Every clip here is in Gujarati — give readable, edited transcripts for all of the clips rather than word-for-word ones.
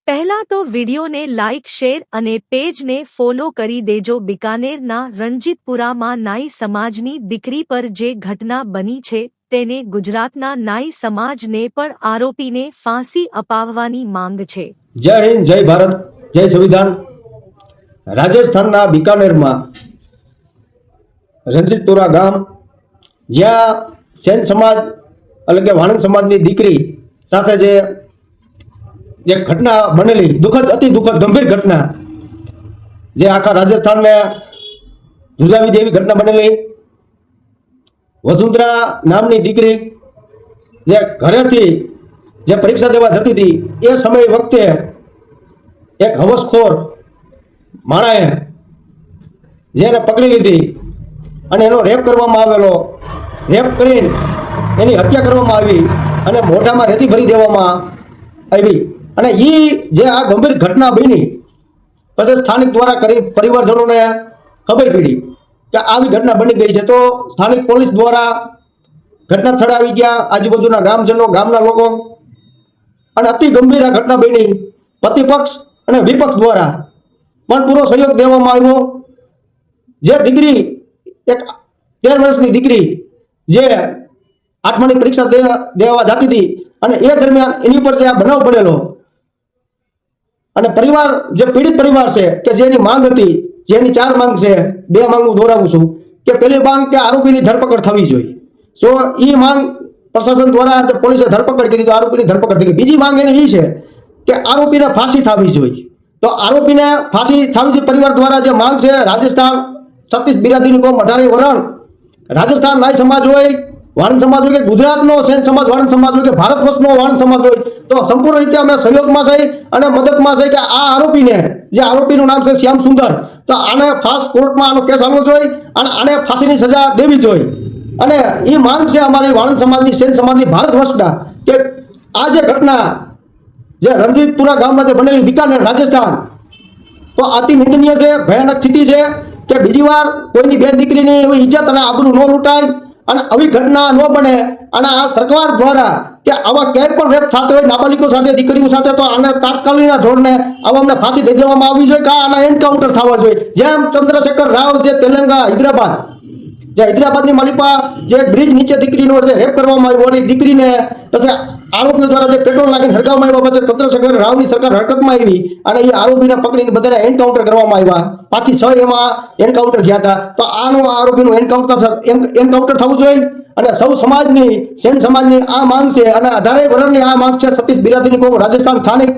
પહેલા તો વિડિયોને લાઇક શેર અને પેજને ફોલો કરી દેજો। બિકાનેરના રણજીતપુરામાં નાઈ સમાજની દીકરી પર જે ઘટના બની છે તેને ગુજરાતના નાઈ સમાજને પણ આરોપીને ફાંસી અપાવવાની માંગ છે। જય હિન્દ, જય ભારત, જય સંવિધાન। રાજસ્થાનના બિકાનેરમાં રણજીતપુરા ગામ જ્યાં સેન સમાજ એટલે કે વાણંદ સમાજની દીકરી સાથે જે ઘટના બનેલી અતિ દુઃખદ ગંભીર ઘટના જે આખા રાજસ્થાનને ધ્રુજાવી દેવી ઘટના બનેલી। વસુંધરા નામની દીકરી જે ઘરેથી જે પરીક્ષા દેવા જતી હતી એ સમય વખતે એક હવસખોર માણાએ જેને પકડી લીધી અને એનો રેપ કરવામાં આવેલો। રેપ કરીને એની હત્યા કરવામાં આવી અને મોઢામાં રેતી ભરી દેવામાં આવી અને એ જે આ ગંભીર ઘટના બની પછી સ્થાનિક દ્વારા કરી પરિવારજનોને ખબર પડી કે આવી ઘટના બની ગઈ છે, તો સ્થાનિક પોલીસ દ્વારા ઘટના સ્થળે આવી ગયા, આજુબાજુના ગામજનો, ગામના લોકો, અને અતિ ગંભીર આ ઘટના બની। પ્રતિપક્ષ અને વિપક્ષ દ્વારા પણ પૂરો સહયોગ દેવામાં આવ્યો। જે દીકરી એક 13 વર્ષની દીકરી જે 8માની પરીક્ષા દેવા જતી હતી અને એ દરમિયાન એની ઉપર જે આ બનાવ બનેલો અને પરિવાર જે પીડિત પરિવાર છે કે જેની માંગ હતી, જેની 4 માંગ છે, 2 માંગ હું દોહરાવું છું કે પહેલી માંગ કે આરોપીની ધરપકડ થવી જોઈએ। તો એ માંગ પ્રશાસન દ્વારા જે પોલીસે ધરપકડ કરી તો આરોપીની ધરપકડ થઈ ગઈ। બીજી માંગ એની એ છે કે આરોપીને ફાંસી થવી જોઈએ, તો આરોપીને ફાંસી થવી જોઈએ। પરિવાર દ્વારા જે માંગ છે, રાજસ્થાન 36 બિરાદરીની કોમ 18 વરણ, રાજસ્થાન નાઈ સમાજ હોય, વાણંદ સમાજ હોય કે ગુજરાતનો સેન સમાજ વાણંદ સમાજ હોય કે ભારત વર્ષનો વાણંદ સમાજ હોય, તો સંપૂર્ણ રીતે અમે સહયોગમાં છે અને મદદમાં છે કે આ આરોપીને, જે આરોપીનું નામ છે શ્યામ સુંદર, તો આને ફાસ્ટ કોર્ટમાં આનો કેસ આવવો જોઈએ અને આને ફાંસીની સજા દેવી જોઈએ। અને એ માંગ છે અમારી વાણંદ સમાજની, સેન સમાજની, ભારત વર્ષના કે આ જે ઘટના જે રણજીતપુરા ગામમાં જે બનેલી બિકાનેર રાજસ્થાન, તો અતિ નિંદનીય છે, ભયાનક સ્થિતિ છે કે બીજી વાર કોઈની બેન દીકરીની એવી ઇજ્જત અને આબરૂ ન લૂંટાય અને આવી ઘટના ન બને। અને આ સરકાર દ્વારા કે આવા ક્યાંય પણ રેપ થતો હોય નાબાલિકો સાથે, દીકરીઓ સાથે, તો આને તાત્કાલિક ધોરણે આવાને ફાંસી દઈ દેવામાં આવવી જોઈએ કે આના એન્કાઉન્ટર થવા જોઈએ। જેમ ચંદ્રશેખર રાવ જે તેલંગા હૈદરાબાદ, જે હૈદરાબાદની માલિપા જે બ્રિજ નીચે દીકરીનો રેપ કરવામાં આવ્યો અને દીકરીને પછી આરોપીઓ દ્વારા જે પેટ્રોલ નાખીને હરગાવવામાં આવ્યા, પછી ચંદ્રશેખર રાવની સરકાર હરકતમાં આવી અને એ આરોપીને પકડીને બધાને એન્કાઉન્ટર કરવામાં આવ્યા। 5 થી 6 એમાં એન્કાઉન્ટર થયા હતા, તો આનું આરોપીનું એન્કાઉન્ટર થવું જોઈએ। અને સૌ સમાજની, સેન સમાજની આ માંગ છે અને 18 વરણની આ માંગ છે 36 બિરાદરીની કોમ રાજસ્થાન સ્થાનિક।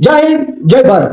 જય હિન્દ, જય ભારત।